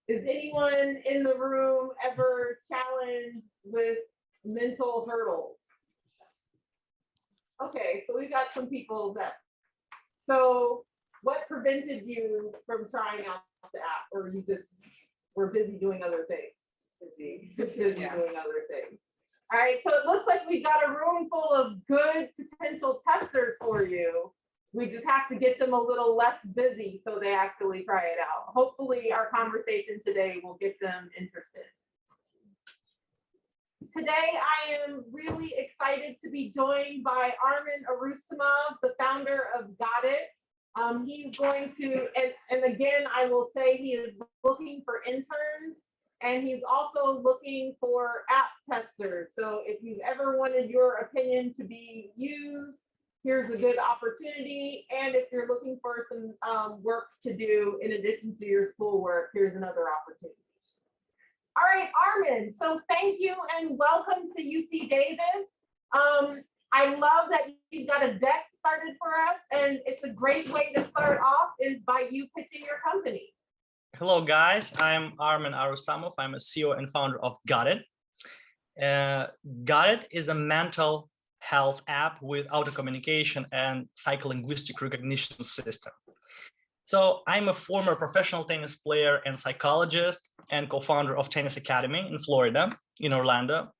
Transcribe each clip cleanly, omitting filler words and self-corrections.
Is anyone in the room ever challenged with mental hurdles? Okay, so we've got some people that, so what prevented you from trying out the app, or you just were busy doing other things? Busy doing other things. All right, so it looks like we got a room full of good potential testers for you. We just have to get them a little less busy so they actually try it out. Hopefully our conversation today will get them interested. Today, I am really excited to be joined by Armin Arustamov, the founder of Got It. He's going to, and again, I will say he is looking for interns, and he's also looking for app testers. So if you've ever wanted your opinion to be used, here's a good opportunity. And if you're looking for some work to do in addition to your schoolwork, here's another opportunity. All right, Armin, so thank you and welcome to UC Davis. I love that you've got a deck started for us, and it's a great way to start off is by you pitching your company. Hello, guys. I'm Armin Arustamov. I'm a CEO and founder of Got It. Got It is a mental health app with auto communication and psycholinguistic recognition system. So I'm a former professional tennis player and psychologist and co-founder of Tennis Academy in Florida, in Orlando.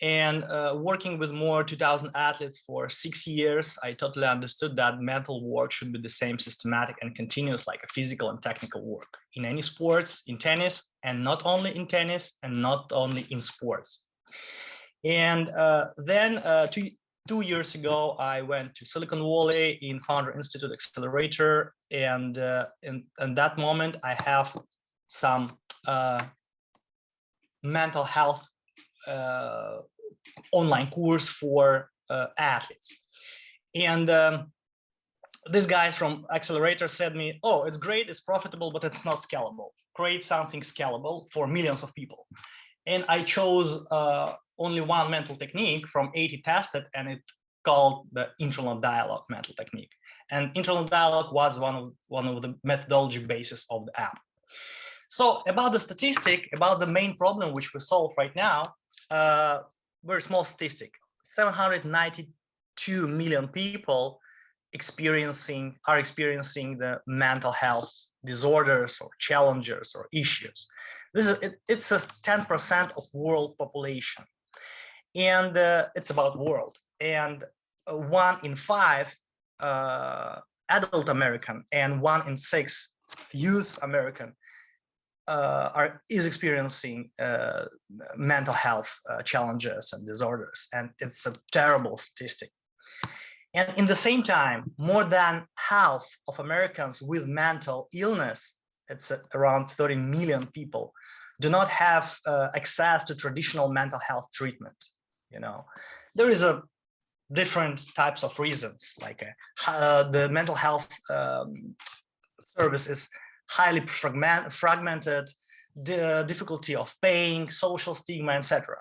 And working with more 2,000 athletes for 6 years, I totally understood that mental work should be the same systematic and continuous like a physical and technical work in any sports, in tennis, and not only in tennis and not only in sports. And then 2 years ago, I went to Silicon Valley in Founder Institute Accelerator. And in that moment, I have some mental health online course for athletes. And this guy from Accelerator said me, oh, it's great, it's profitable, but it's not scalable. Create something scalable for millions of people. And I chose only one mental technique from 80 tested, and it's called the internal dialogue mental technique. And internal dialogue was one of the methodology basis of the app. So about the statistic, about the main problem which we solve right now, very small statistic, 792 million people are experiencing the mental health disorders or challenges or issues. It's a 10% of world population, and it's about world. And 1 in 5 adult American and 1 in 6 youth American is experiencing mental health challenges and disorders, and it's a terrible statistic. And in the same time, more than half of Americans with mental illness, it's around 30 million people, do not have access to traditional mental health treatment. You know, there is a different types of reasons, like the mental health service is highly fragmented, the difficulty of paying, social stigma, etc.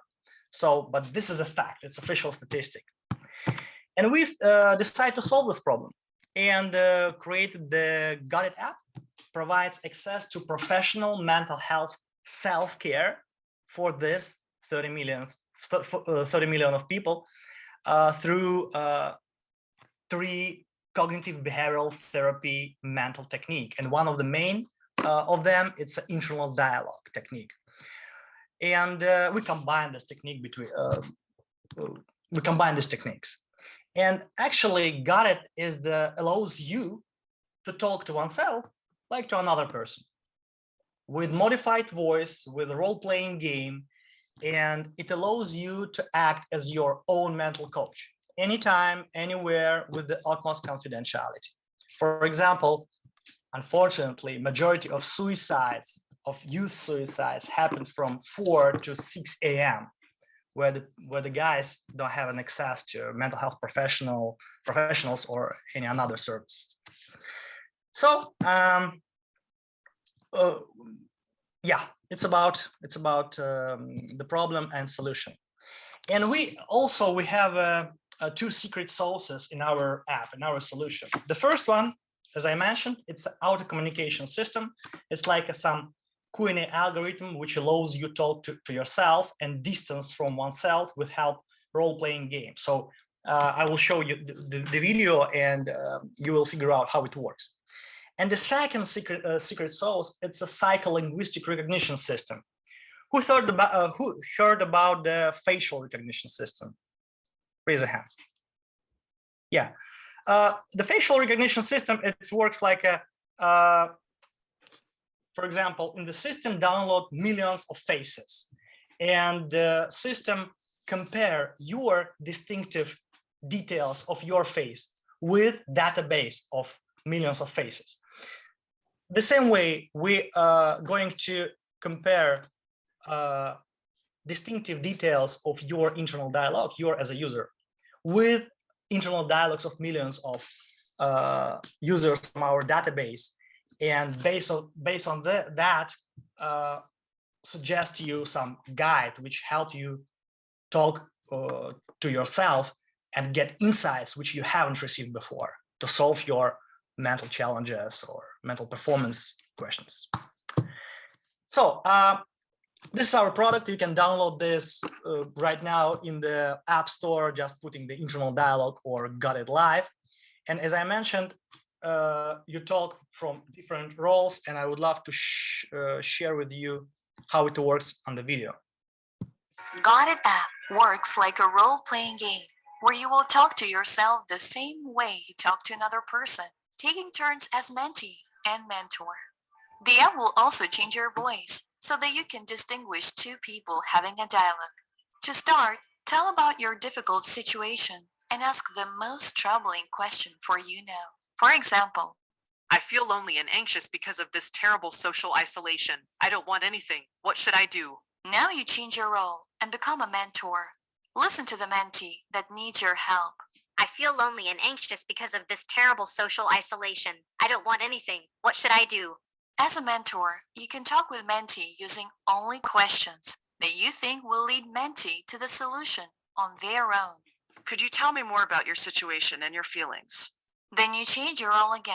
So, but this is a fact, it's official statistic. And we decided to solve this problem and created the Got It app. Provides access to professional mental health self-care for this 30 million of people through 3 cognitive behavioral therapy mental technique. And one of the main of them, it's an internal dialogue technique. And we combine this technique these techniques. And actually, Got It allows you to talk to oneself like to another person with modified voice, with a role-playing game, and it allows you to act as your own mental coach anytime, anywhere, with the utmost confidentiality. For example, unfortunately, majority of suicides, of youth suicides, happen from 4 to 6 a.m. where the guys don't have an access to mental health professionals or any another service. So yeah, it's about the problem and solution. And we have 2 secret sources in our app, in our solution. The first one, as I mentioned, it's an auto communication system. It's like some Q&A algorithm, which allows you to talk to yourself and distance from oneself with help role-playing game. So I will show you the video, and you will figure out how it works. And the second secret sauce, it's a psycholinguistic recognition system. Who heard about the facial recognition system? Raise your hands. Yeah, the facial recognition system, it works like a, for example, in the system download millions of faces, and the system compare your distinctive details of your face with database of millions of faces. The same way we are going to compare distinctive details of your internal dialogue, you as a user, with internal dialogues of millions of users from our database, and based on that, suggest you some guide which help you talk to yourself and get insights which you haven't received before to solve your mental challenges or mental performance questions. So this is our product. You can download this right now in the App Store, just putting the internal dialogue or Got It Live. And as I mentioned, you talk from different roles, and I would love to share with you how it works on the video. Got It app works like a role-playing game where you will talk to yourself the same way you talk to another person, taking turns as mentee and mentor. The app will also change your voice so that you can distinguish two people having a dialogue. To start, tell about your difficult situation and ask the most troubling question for you now. For example, I feel lonely and anxious because of this terrible social isolation. I don't want anything. What should I do? now you change your role and become a mentor. Listen to the mentee that needs your help. I feel lonely and anxious because of this terrible social isolation. I don't want anything. What should I do? As a mentor, you can talk with mentee using only questions that you think will lead mentee to the solution on their own. Could you tell me more about your situation and your feelings? Then you change your role again.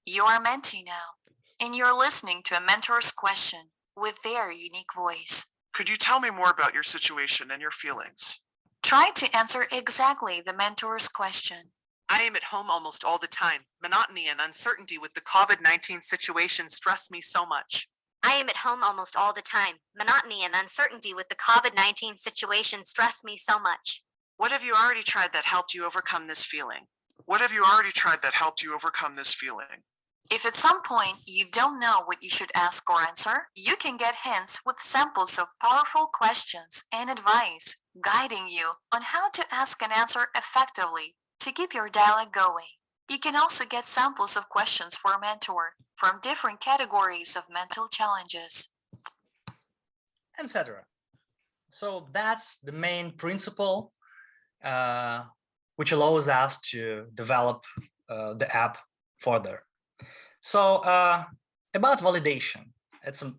You are mentee now, and you're listening to a mentor's question with their unique voice. Could you tell me more about your situation and your feelings? Try to answer exactly the mentor's question. I am at home almost all the time. Monotony and uncertainty with the COVID-19 situation stress me so much. I am at home almost all the time. Monotony and uncertainty with the COVID-19 situation stress me so much. What have you already tried that helped you overcome this feeling? What have you already tried that helped you overcome this feeling? If at some point you don't know what you should ask or answer, you can get hints with samples of powerful questions and advice, guiding you on how to ask and answer effectively to keep your dialogue going. You can also get samples of questions for a mentor from different categories of mental challenges, etc. So that's the main principle which allows us to develop the app further. So about validation, it's a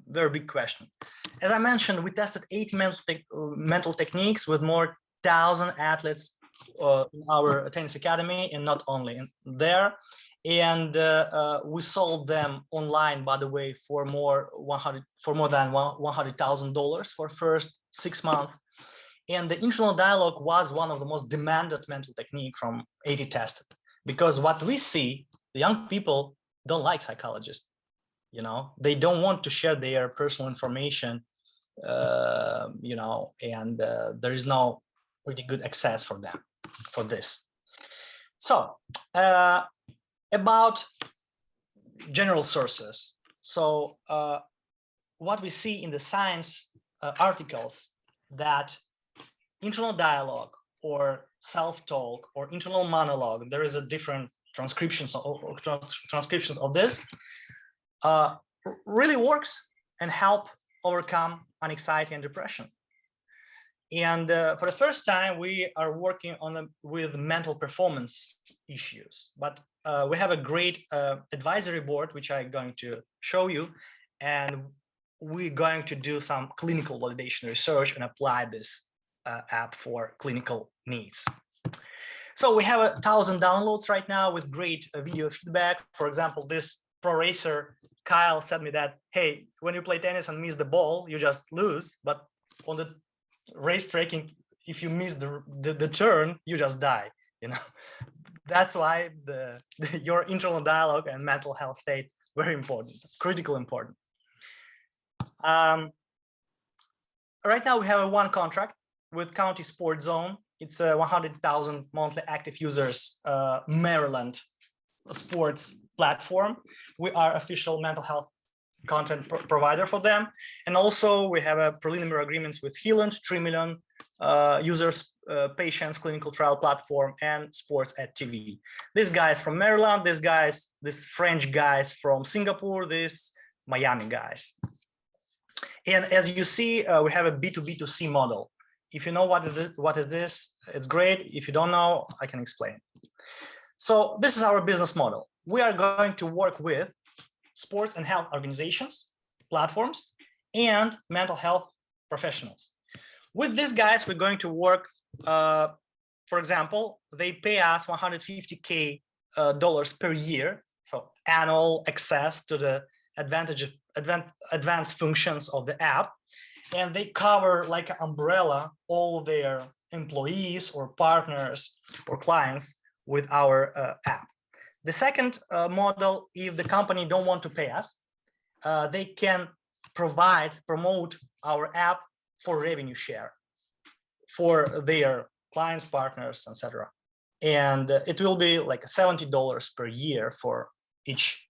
very big question. As I mentioned, we tested 8 mental techniques with more 1,000 athletes in our tennis academy, and not only in there. And we sold them online, by the way, for more than $100,000 for first 6 months. And the internal dialogue was one of the most demanded mental technique from 80 tested, because what we see, the young people don't like psychologists. You know, they don't want to share their personal information, you know, and there is no pretty good access for them for this. So about general sources. So what we see in the science articles, that internal dialogue or self-talk or internal monologue, there is a different transcriptions of this, really works and help overcome anxiety and depression. And for the first time, we are working on with mental performance issues, but we have a great advisory board, which I'm going to show you, and we're going to do some clinical validation research and apply this app for clinical needs. So we have 1,000 downloads right now with great video feedback. For example, this Pro Racer Kyle said me that, hey, when you play tennis and miss the ball, you just lose. But on the race tracking, if you miss the turn, you just die. You know, that's why your internal dialogue and mental health state very important, critical important. Right now we have one contract with County Sports Zone. It's a 100,000 monthly active users Maryland sports platform. We are official mental health content provider for them. And also we have a preliminary agreements with Healand, 3 million users, patients, clinical trial platform, and sports at TV. This guys from Maryland, this French guys from Singapore, this Miami guys. And as you see, we have a B2B2C model. If you know what is this, it's great. If you don't know, I can explain. So this is our business model. We are going to work with sports and health organizations, platforms, and mental health professionals. With these guys, we're going to work, for example, they pay us $150K per year, so annual access to the advanced functions of the app, and they cover like an umbrella all their employees or partners or clients with our app. The second model, if the company don't want to pay us, they can promote our app for revenue share for their clients, partners, etc. And it will be like $70 per year for each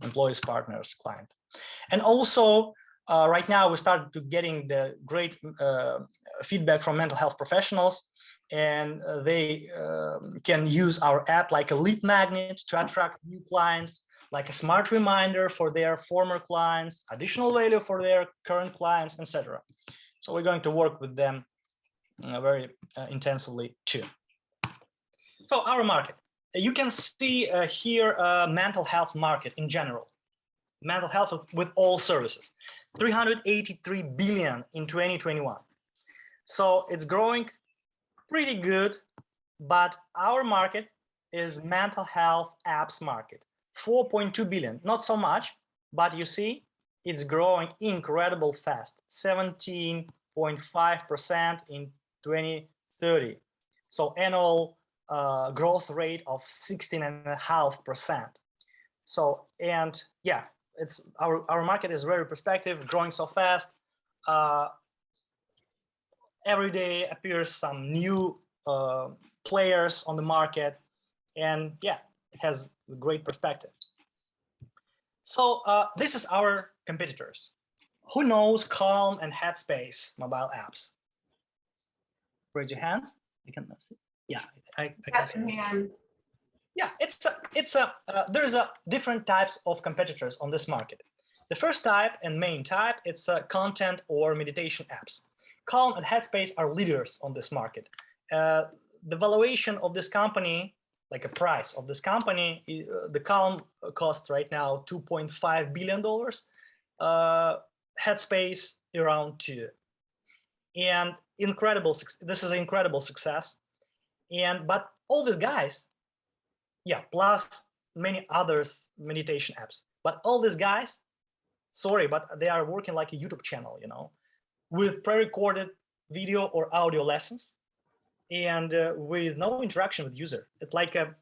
employees, partners, client. And also right now we started to getting the great feedback from mental health professionals, and they can use our app like a lead magnet to attract new clients, like a smart reminder for their former clients, additional value for their current clients, etc. So we're going to work with them very intensively too. So our market, you can see here mental health market in general, mental health with all services, 383 billion in 2021. So it's growing pretty good, but our market is mental health apps market, 4.2 billion, not so much, but you see it's growing incredible fast, 17.5% in 2030. So annual growth rate of 16.5%. So, and yeah, it's our market is very perspective, growing so fast. Every day appears some new players on the market, and yeah, it has a great perspective. So this is our competitors. Who knows Calm and Headspace mobile apps? Raise your hands. You can see. Yeah, I can see. Hands. Yeah, there's a different types of competitors on this market. The first type and main type, it's content or meditation apps. Calm and Headspace are leaders on this market. The valuation of this company, like a price of this company, the Calm costs right now $2.5 billion, Headspace around 2. And this is an incredible success. But all these guys, yeah, plus many others meditation apps, but all these guys, sorry, but they are working like a YouTube channel, you know, with pre-recorded video or audio lessons, and with no interaction with user. It's like a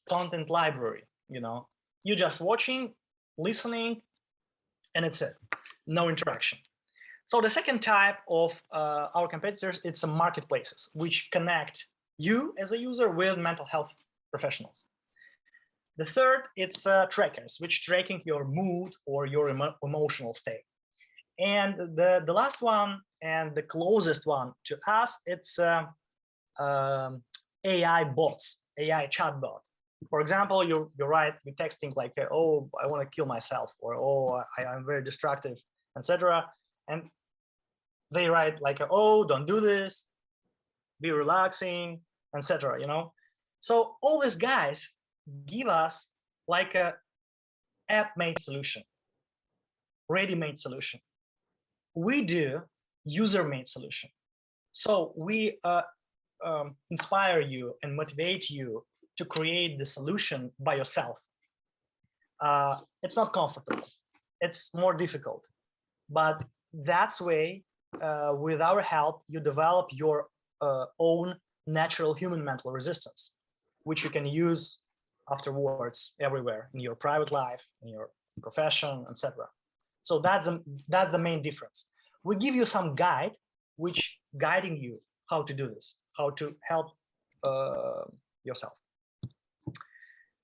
content library, you know. You're just watching, listening, and it's it. No interaction. So the second type of our competitors, it's some marketplaces which connect you as a user with mental health professionals. The third, it's trackers, which tracking your mood or your emotional state. And the last one and the closest one to us, it's AI bots, AI chatbot. For example, you're texting like, oh, I want to kill myself, or oh, I'm very destructive, etc. And they write like, oh, don't do this, be relaxing, etc. You know. So all these guys give us like a app-made solution, ready-made solution. We do user-made solution. So we inspire you and motivate you to create the solution by yourself. it's not comfortable. It's more difficult. But that's way, with our help, you develop your own natural human mental resistance, which you can use afterwards everywhere in your private life, in your profession, etc. So that's the main difference. We give you some guide, which guiding you how to do this, how to help yourself.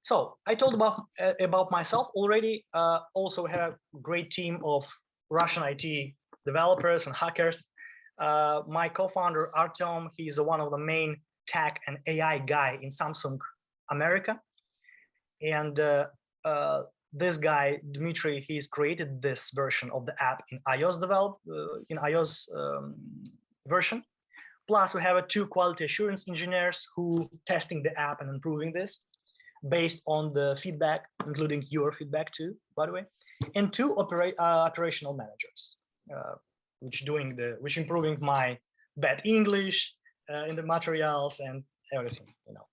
So I told about myself already. Also have a great team of Russian IT developers and hackers. My co-founder Artem, he's one of the main tech and AI guy in Samsung America. And this guy Dmitry, he's created this version of the app in iOS version. Plus, we have two quality assurance engineers who testing the app and improving this based on the feedback, including your feedback too, by the way, and two operational managers, which improving my bad English in the materials and everything, you know.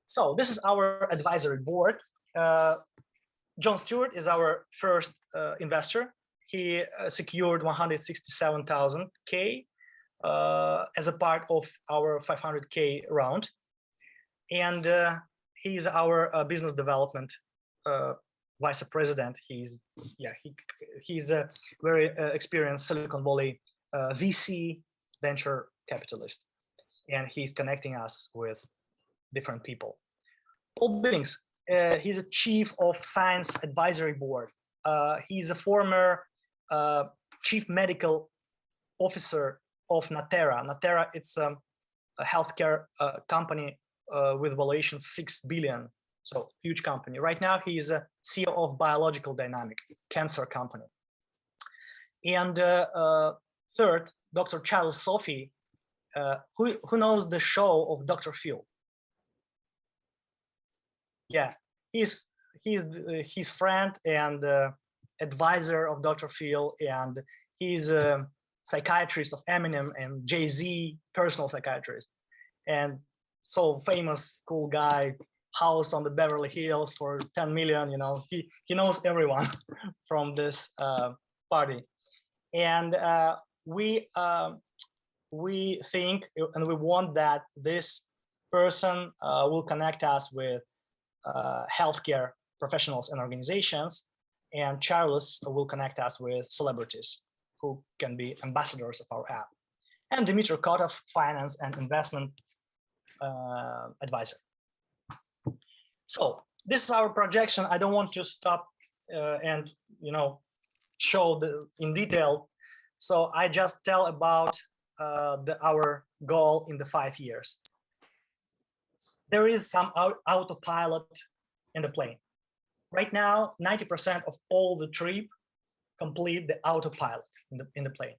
So this is our advisory board. John Stewart is our first investor. He secured 167,000 as a part of our 500K round, and he's our business development vice president. He's a very experienced Silicon Valley VC venture capitalist, and he's connecting us with different people. Paul Billings, he's a chief of science advisory board. He's a former chief medical officer of Natera. Natera, it's a healthcare company with valuation 6 billion, so huge company. Right now, he is a CEO of Biological Dynamic, cancer company. And third, Dr. Charles Sophie, who knows the show of Dr. Phil? Yeah, he's his friend and advisor of Dr. Phil, and he's a psychiatrist of Eminem and Jay-Z, personal psychiatrist, and so famous, cool guy, house on the Beverly Hills for 10 million. You know, he knows everyone from this party, and we think and we want that this person will connect us with healthcare professionals and organizations, and Charles will connect us with celebrities who can be ambassadors of our app, and Dmitry Kotov, finance and investment advisor. So this is our projection. I don't want to stop and show in detail. So I just tell about our goal in the 5 years. There is some autopilot in the plane. Right now, 90% of all the trip complete the autopilot in the plane.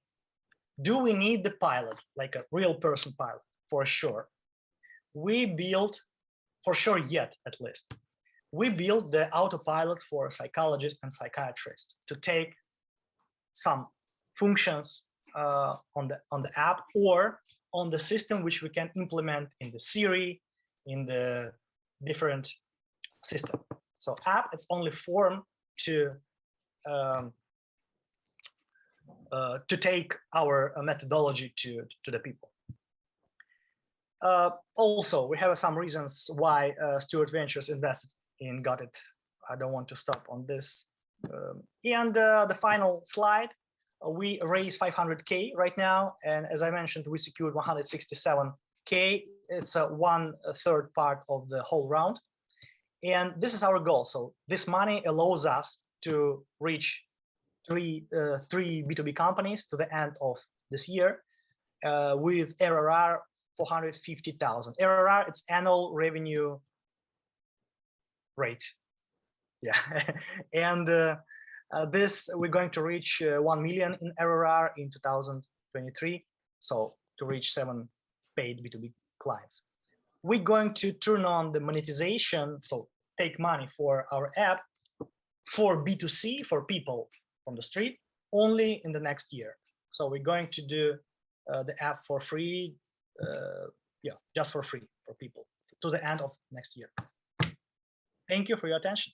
Do we need the pilot, like a real person pilot? For sure. We built, for sure yet at least, we built the autopilot for psychologists and psychiatrists to take some functions on the app or on the system which we can implement in the Siri, in the different system. So app, it's only form to take our methodology to the people. Also, we have some reasons why Stewart Ventures invested in Got It. I don't want to stop on this. And the final slide, we raised 500K right now, and as I mentioned, we secured 167K. It's 1/3 part of the whole round, and this is our goal. So this money allows us to reach three B2B companies to the end of this year with ARR 450,000. ARR, it's annual revenue rate. Yeah, and this we're going to reach 1 million in ARR in 2023. So to reach 7 paid B2B clients. We're going to turn on the monetization, so take money for our app for B2C, for people from the street, only in the next year. So we're going to do the app for free, just for free for people to the end of next year. Thank you for your attention.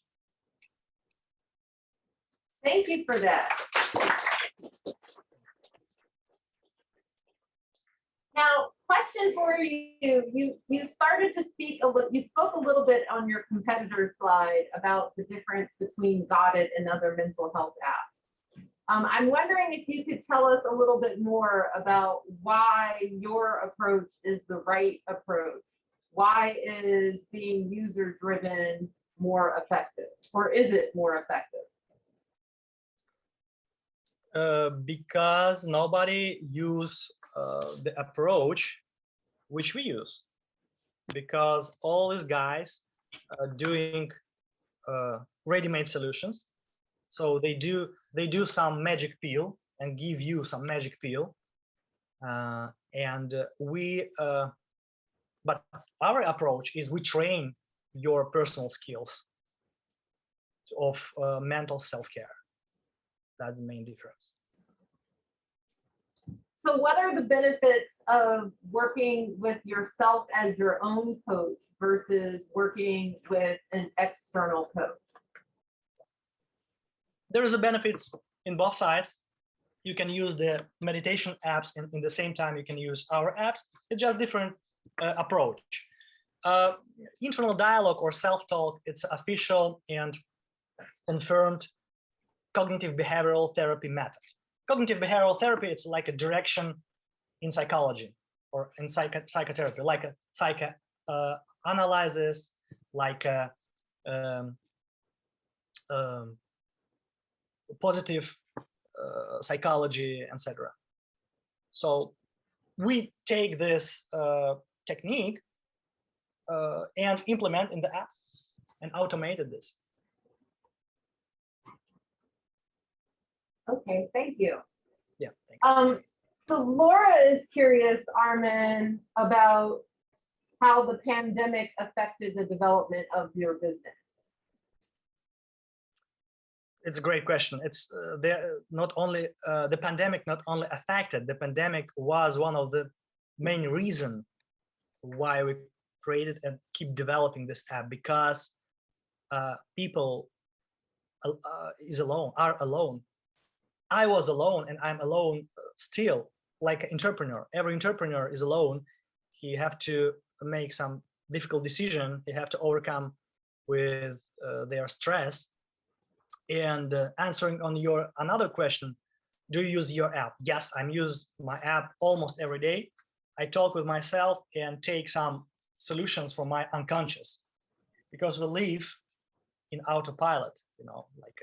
Thank you for that. Now, question for you. You started to speak a little, you spoke a little bit on your competitor slide about the difference between Got It and other mental health apps. I'm wondering if you could tell us a little bit more about why your approach is the right approach. Why is being user-driven more effective, or is it more effective? Because nobody use the approach which we use, because all these guys are doing ready-made solutions. So they do some magic pill and give you some magic pill, but our approach is we train your personal skills of mental self-care. That's the main difference. So what are the benefits of working with yourself as your own coach versus working with an external coach? There is a benefits in both sides. You can use the meditation apps, and in the same time you can use our apps. It's just different approach. Internal dialogue or self-talk, it's official and confirmed cognitive behavioral therapy method. Cognitive behavioral therapy, it's like a direction in psychology or in psychotherapy, like a psychoanalysis, like a positive psychology, etc. So we take this technique and implement in the app and automated this. Okay, thank you. Yeah. Thank you. So Laura is curious, Armin, about how the pandemic affected the development of your business. It's a great question. It's not only the pandemic not only affected, the pandemic was one of the main reasons why we created and keep developing this app, because people are alone. I was alone and I'm alone still, like an entrepreneur. Every entrepreneur is alone. He have to make some difficult decision. He have to overcome with their stress. And answering on your another question, do you use your app? Yes, I'm use my app almost every day. I talk with myself and take some solutions from my unconscious, because we live in autopilot, you know, like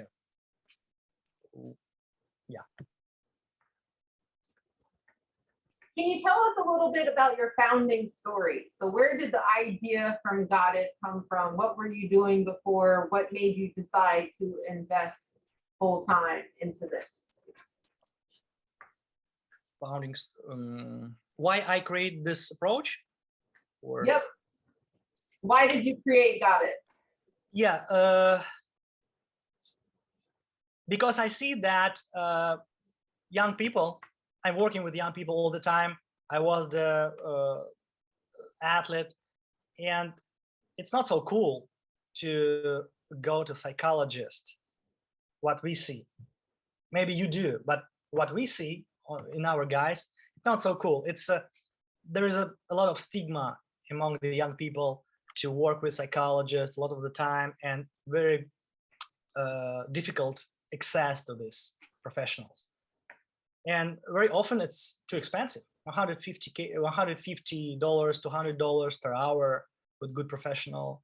yeah. Can you tell us a little bit about your founding story? So where did the idea from Got It come from? What were you doing before? What made you decide to invest full time into this? Founding, why I create this approach? Or... Yep. Why did you create Got It? Yeah, because I see that young people, I'm working with young people all the time. I was the athlete, and it's not so cool to go to psychologist. What we see, maybe you do, but what we see in our guys, it's not so cool. It's there is a lot of stigma among the young people to work with psychologists a lot of the time, and very difficult access to these professionals. And very often it's too expensive, $150 to $100 per hour with good professional.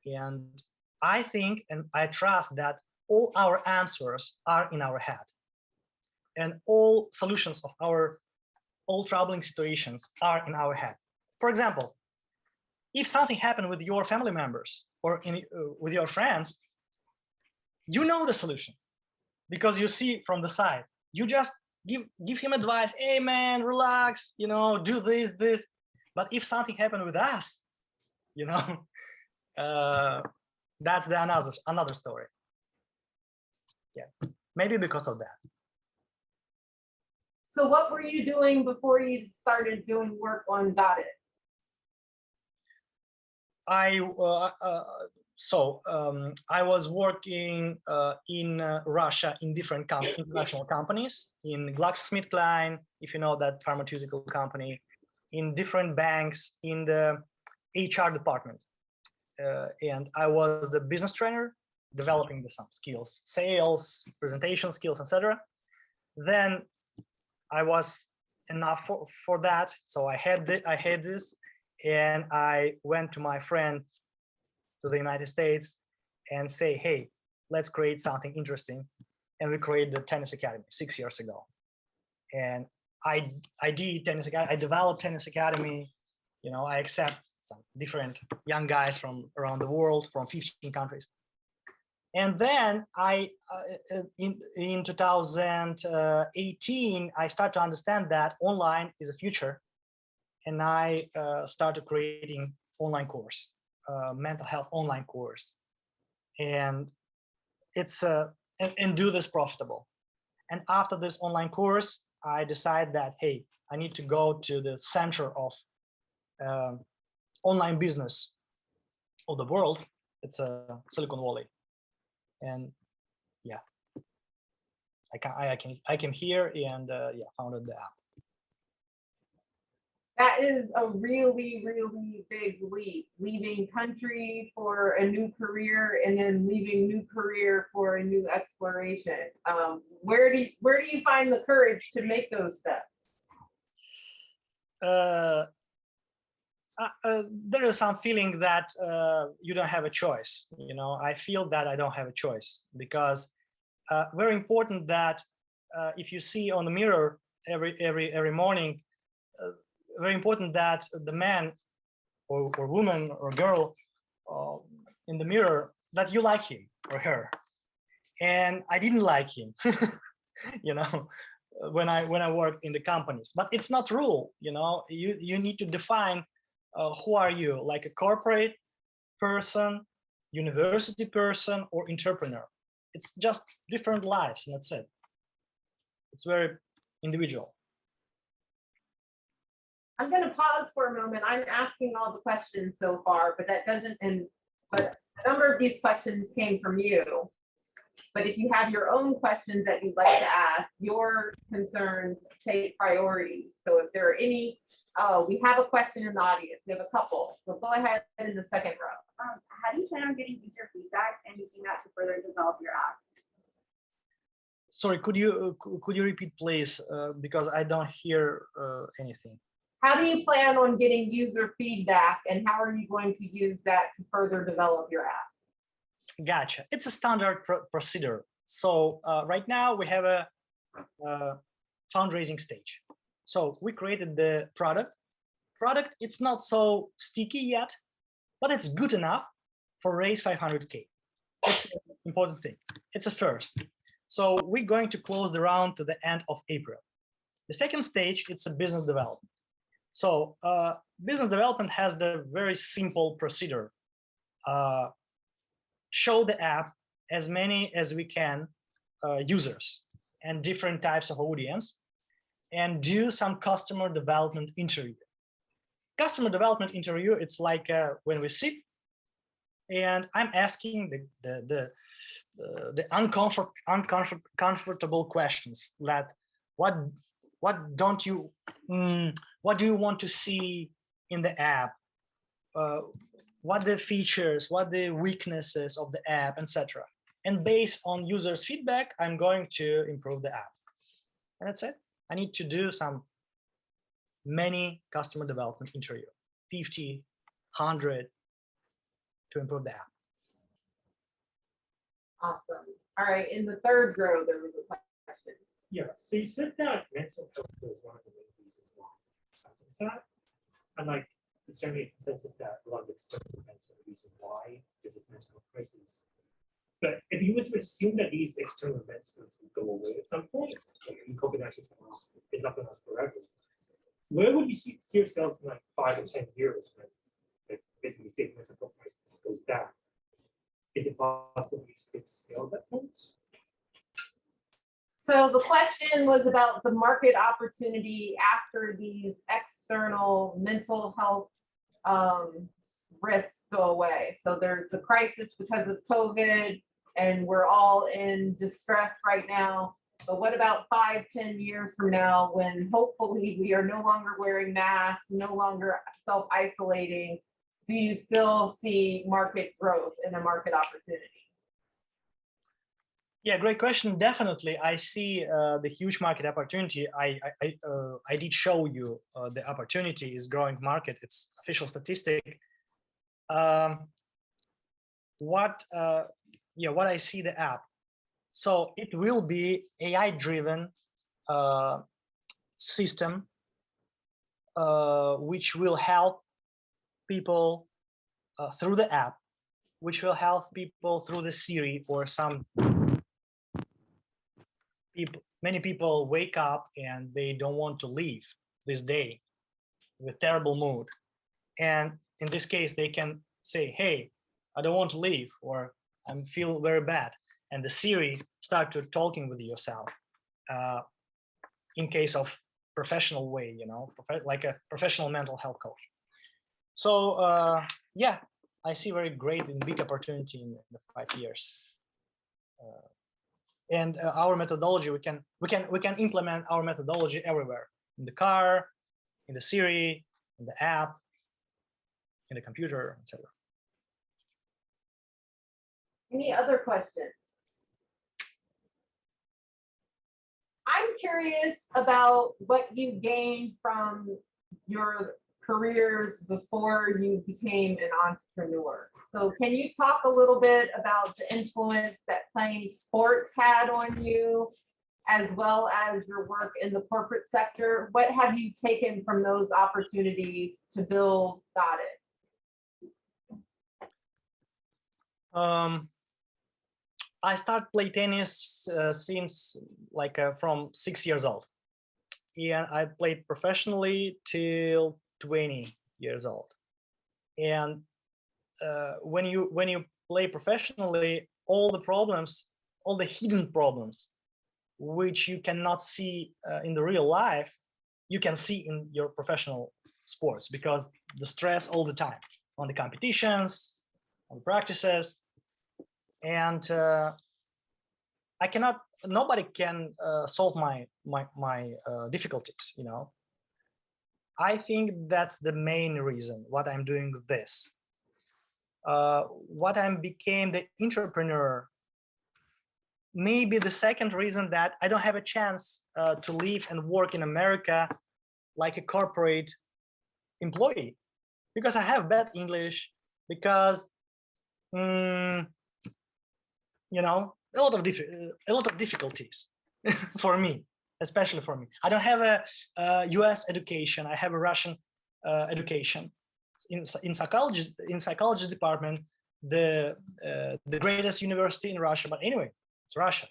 And I think and I trust that all our answers are in our head, and all solutions of all troubling situations are in our head. For example, if something happened with your family members or with your friends, you know the solution because you see from the side. You just give him advice. Hey man, relax, you know, do this. But if something happened with us, you know, that's another story. Yeah, maybe because of that. So what were you doing before you started doing work on Got It? I I was working in Russia in different international companies, in GlaxoSmithKline, if you know that pharmaceutical company, in different banks, in the HR department. And I was the business trainer, developing some skills, sales, presentation skills, etc. Then I was enough for that. So I had this, and I went to my friend to the United States and say, hey, let's create something interesting. And we created the tennis academy 6 years ago. And I did tennis academy, I developed tennis academy, you know, I accept some different young guys from around the world, from 15 countries. And then in 2018, I started to understand that online is a future. And I started creating online course, mental health online course. And it's and do this profitable. And after this online course, I decided that, hey, I need to go to the center of online business of the world. It's Silicon Valley. And yeah, I came here and yeah, founded the app. That is a really, really big leap, leaving country for a new career and then leaving new career for a new exploration. Where do you find the courage to make those steps? There is some feeling that you don't have a choice. You know, I feel that I don't have a choice, because very important that if you see on the mirror every morning, very important that the man or woman or girl in the mirror, that you like him or her. And I didn't like him, you know, when I worked in the companies. But it's not rule, you know. You need to define who are you, like a corporate person, university person, or entrepreneur. It's just different lives, and that's it. It's very individual. I'm going to pause for a moment. I'm asking all the questions so far, but that doesn't, but a number of these questions came from you. But if you have your own questions that you'd like to ask, your concerns take priority. So if there are any, we have a question in the audience. We have a couple. So go ahead in the second row. How do you plan on getting user feedback and using that to further develop your app? Sorry, could you repeat, please, because I don't hear anything. How do you plan on getting user feedback, and how are you going to use that to further develop your app? Gotcha. It's a standard procedure. So right now we have a fundraising stage. So we created the product. It's not so sticky yet, but it's good enough for raise 500K. It's an important thing. It's a first. So we're going to close the round to the end of April. The second stage, it's a business development. So business development has the very simple procedure. Show the app as many as we can users and different types of audience, and do some customer development interview. Customer development interview, it's like when we sit and I'm asking the uncomfortable questions, that what do you want to see in the app, what the features, what the weaknesses of the app, etc. And based on users' feedback, I'm going to improve the app. And that's it. I need to do many customer development interview, 50, 100, to improve the app. Awesome. All right, in the third row, there was a question. Yeah, so you said that mental health was one of the main reasons why it's that. And like, it's generally a consensus that a lot of external events are the reason why there's this mental health crisis. But if you were to assume that these external events would go away at some point, like COVID-19 is not going to last forever, where would you see yourselves in like 5 or 10 years when, like, basically, say the mental health crisis goes down? Is it possible you just scale that point? So the question was about the market opportunity after these external mental health risks go away. So there's the crisis because of COVID, and we're all in distress right now. But what about 5, 10 years from now, when hopefully we are no longer wearing masks, no longer self-isolating? Do you still see market growth and a market opportunity? Yeah, great question. Definitely, I see the huge market opportunity. I did show you the opportunity is growing market. It's official statistic. What I see the app. So it will be AI-driven system which will help people through the app, which will help people through the Siri or some people. Many people wake up and they don't want to leave this day with terrible mood. And in this case, they can say, hey, I don't want to leave, or I feel very bad. And the Siri start to talking with yourself in case of professional way, like a professional mental health coach. So yeah, I see very great and big opportunity in the 5 years. And our methodology, we can implement our methodology everywhere, in the car, in the Siri, in the app, in the computer, etc. Any other questions? I'm curious about what you gained from your careers before you became an entrepreneur. So can you talk a little bit about the influence that playing sports had on you, as well as your work in the corporate sector? What have you taken from those opportunities to build Got It? I started play tennis since from 6 years old, and I played professionally till 20 years old. And when you play professionally, all the problems, all the hidden problems, which you cannot see in the real life, you can see in your professional sports, because the stress all the time on the competitions, on the practices. And nobody can solve my difficulties, I think that's the main reason what I'm doing this. What I became the entrepreneur, maybe the second reason that I don't have a chance to live and work in America like a corporate employee, because I have bad English, because a lot of difficulties for me, especially for me. I don't have a US education. I have a Russian education. In psychology department, the greatest university in Russia. But anyway, it's Russia,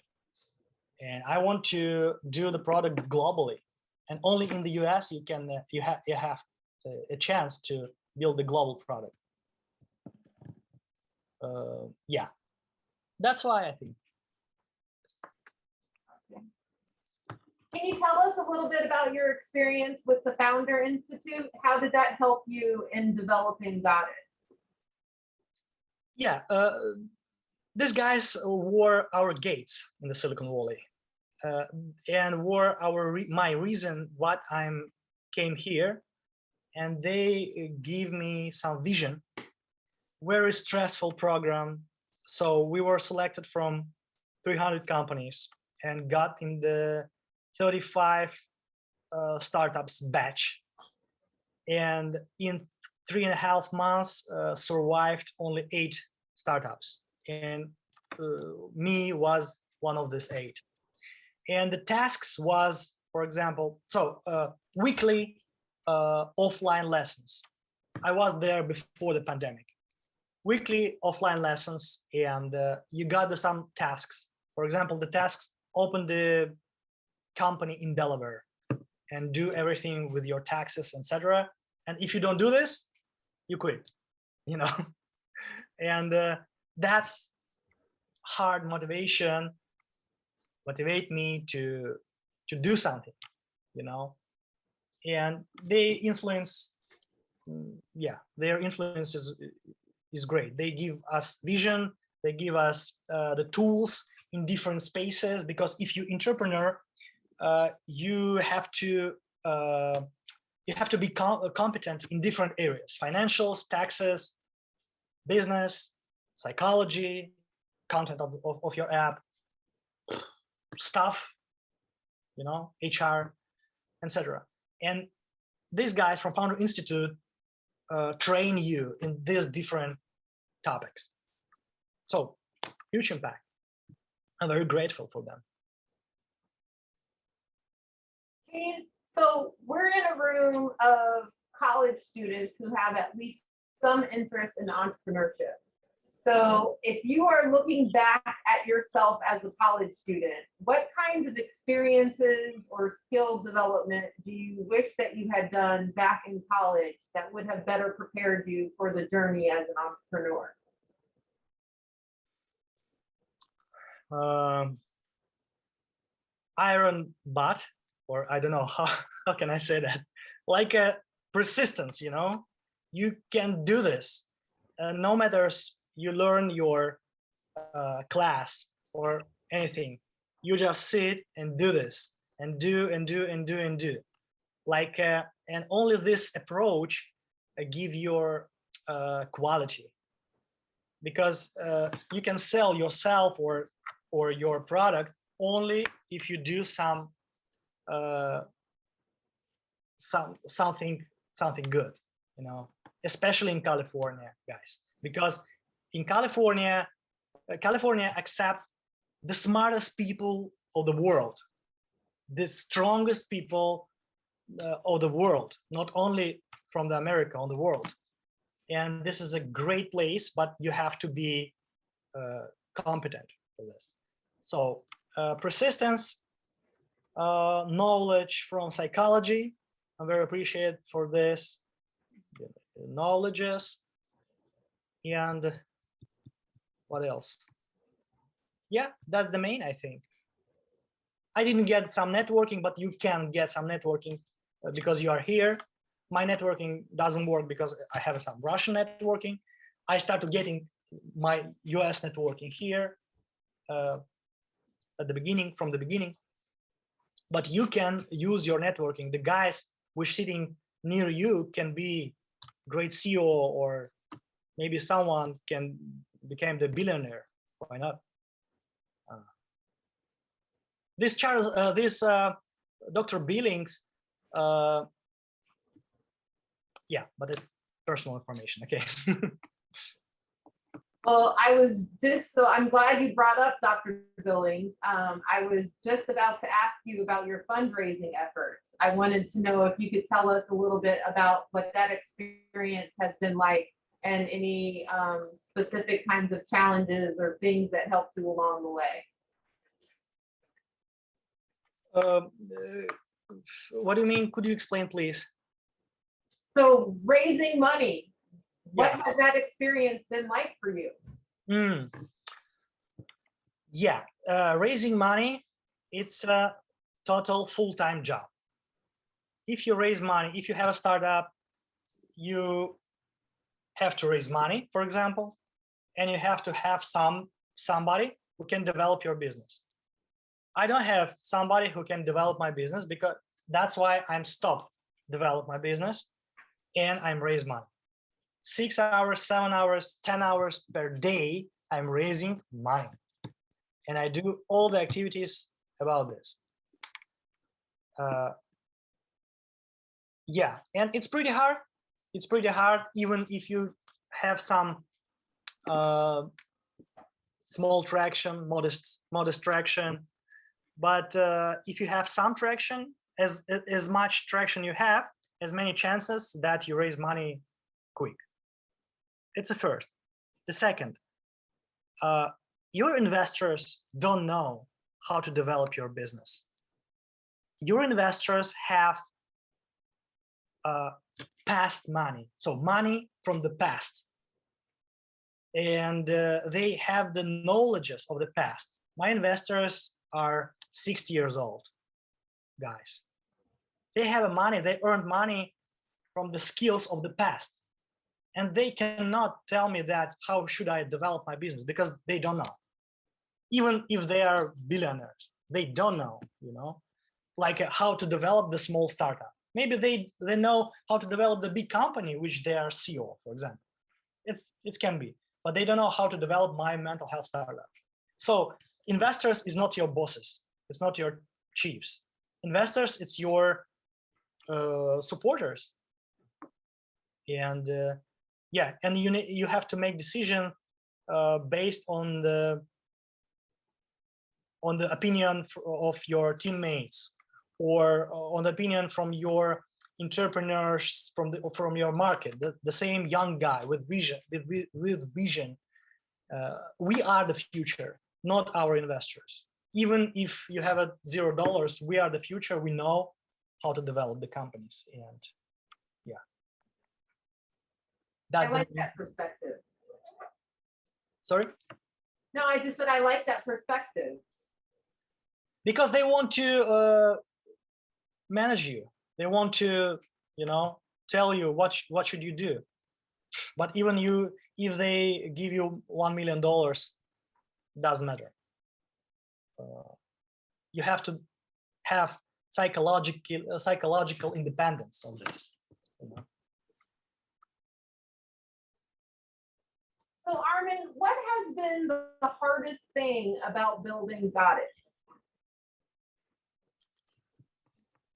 and I want to do the product globally. And only in the US you have a chance to build the global product. Yeah, that's why I think. Can you tell us a little bit about your experience with the Founder Institute? How did that help you in developing Got It? Yeah, these guys were our gates in the Silicon Valley, and were my reason what I came here, and they give me some vision. Very stressful program. So we were selected from 300 companies and got in the 35 startups batch, and in 3.5 months survived only 8 startups, and me was one of these 8. And the tasks was, for example, weekly offline lessons. I was there before the pandemic. Weekly offline lessons, and you got some tasks. For example, the tasks: open the company in Delaware and do everything with your taxes, etc. And if you don't do this, you quit, and that's hard motivate me to do something, and they influence yeah, their influence is great. They give us vision, they give us the tools in different spaces, because if you entrepreneur, you have to be competent in different areas: financials, taxes, business, psychology, content of your app, stuff, you know, HR, etc. And these guys from Founder Institute train you in these different topics. So huge impact. I'm very grateful for them. So we're in a room of college students who have at least some interest in entrepreneurship. So if you are looking back at yourself as a college student, what kinds of experiences or skill development do you wish that you had done back in college that would have better prepared you for the journey as an entrepreneur? Iron butt, or I don't know, how can I say that? Like a persistence, you know? You can do this. No matter you learn your class or anything, you just sit and do this and do and do and do and do. Like, and only this approach give your quality, because you can sell yourself or your product only if you do something good, you know, especially in California, guys, because in California accept the smartest people of the world, the strongest people of the world, not only from the America, on the world. And this is a great place, but you have to be competent for this. So persistence, knowledge from psychology, I'm very appreciated for this, knowledges, and what else? Yeah, that's the main, I think. I didn't get some networking, but you can get some networking because you are here. My networking doesn't work because I have some Russian networking. I started getting my US networking here at the beginning, from the beginning. But you can use your networking. The guys who are sitting near you can be great CEO, or maybe someone can become the billionaire. Why not? This Dr. Billings, yeah, but it's personal information. Okay. Well, so I'm glad you brought up Dr. Billings. I was just about to ask you about your fundraising efforts. I wanted to know if you could tell us a little bit about what that experience has been like, and any specific kinds of challenges or things that helped you along the way. What do you mean? Could you explain, please? So raising money, what Yeah. has that experience been like for you? Yeah, raising money, it's a total full-time job. If you raise money, if you have a startup, you have to raise money, for example, and you have to have somebody who can develop your business. I don't have somebody who can develop my business, because that's why I'm stopped develop my business, and I'm raise money. 6 hours, 7 hours, 10 hours per day, I'm raising money. And I do all the activities about this. Yeah, and it's pretty hard. It's pretty hard, even if you have some small traction, modest traction. But if you have some traction, as much traction you have, as many chances that you raise money quick. It's the first. The second, your investors don't know how to develop your business. Your investors have past money, so money from the past, and they have the knowledges of the past. My investors are 60 years old, guys. They have money, they earned money from the skills of the past. And they cannot tell me that how should I develop my business, because they don't know. Even if they are billionaires, they don't know, you know, like how to develop the small startup. Maybe they know how to develop the big company, which they are CEO, for example. It can be, but they don't know how to develop my mental health startup. So investors is not your bosses. It's not your chiefs. Investors, it's your supporters. And yeah, and you have to make decision based on the opinion of your teammates, or on the opinion from your entrepreneurs from your market, the same young guy with vision. With vision, we are the future, not our investors. Even if you have $0, we are the future. We know how to develop the companies, and yeah. I like that perspective. Sorry? No, I just said I like that perspective. Because they want to manage you. They want to, you know, tell you what should you do. But even if they give you $1 million, doesn't matter. You have to have psychological independence on this. You know? So Armin, what has been the hardest thing about building Got It?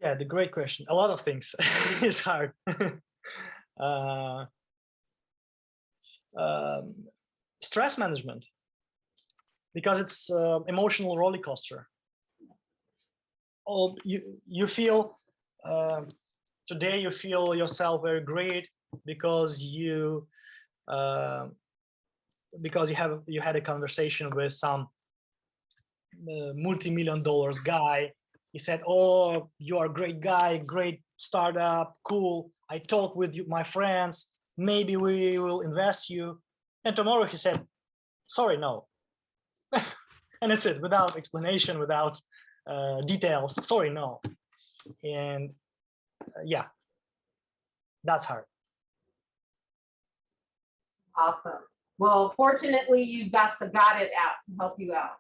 Yeah, the great question. A lot of things is hard. Stress management, because it's emotional roller coaster. Oh, you feel today you feel yourself very great because you had a conversation with some multi-million-dollar guy. He said, "Oh, you are a great guy, great startup, cool. I talk with my friends. Maybe we will invest you." And tomorrow he said, "Sorry, no." And it's it, without explanation, without details. Sorry, no. And yeah, that's hard. Awesome. Well, fortunately, you've got the Got It app to help you out.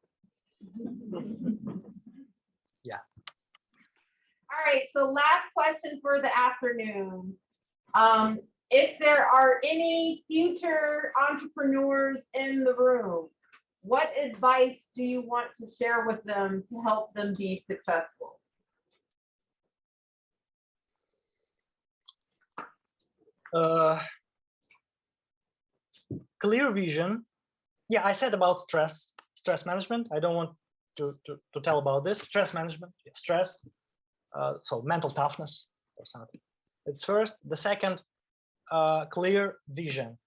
Yeah. All right, so last question for the afternoon. If there are any future entrepreneurs in the room, what advice do you want to share with them to help them be successful? Clear vision. Yeah, I said about stress management. I don't want to tell about this. Stress management, stress. So mental toughness or something. It's first. The second, clear vision.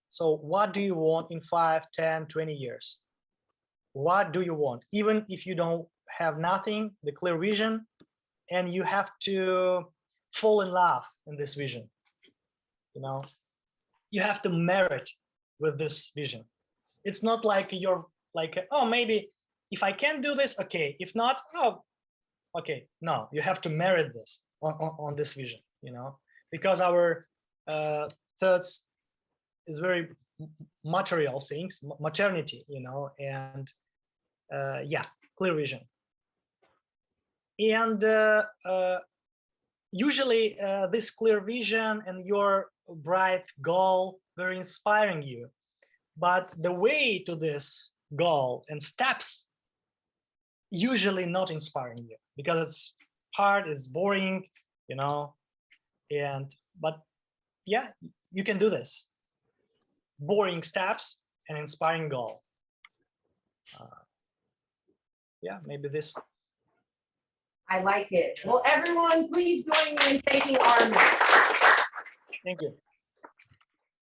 So what do you want in 5, 10, 20 years? What do you want? Even if you don't have nothing, the clear vision, and you have to fall in love in this vision. You know, you have to merit with this vision. It's not like you're like, oh, maybe if I can do this, okay. If not, oh, okay. No, you have to merit this on this vision, you know, because our thoughts is very material things, maternity, you know, and yeah, clear vision. And usually this clear vision and your bright goal very inspiring you, but the way to this goal and steps usually not inspiring you, because it's hard, it's boring, you know. And but yeah, you can do this. Boring steps and inspiring goal. Yeah, maybe this. I like it. Well, everyone, please join me in thanking Armin. Thank you.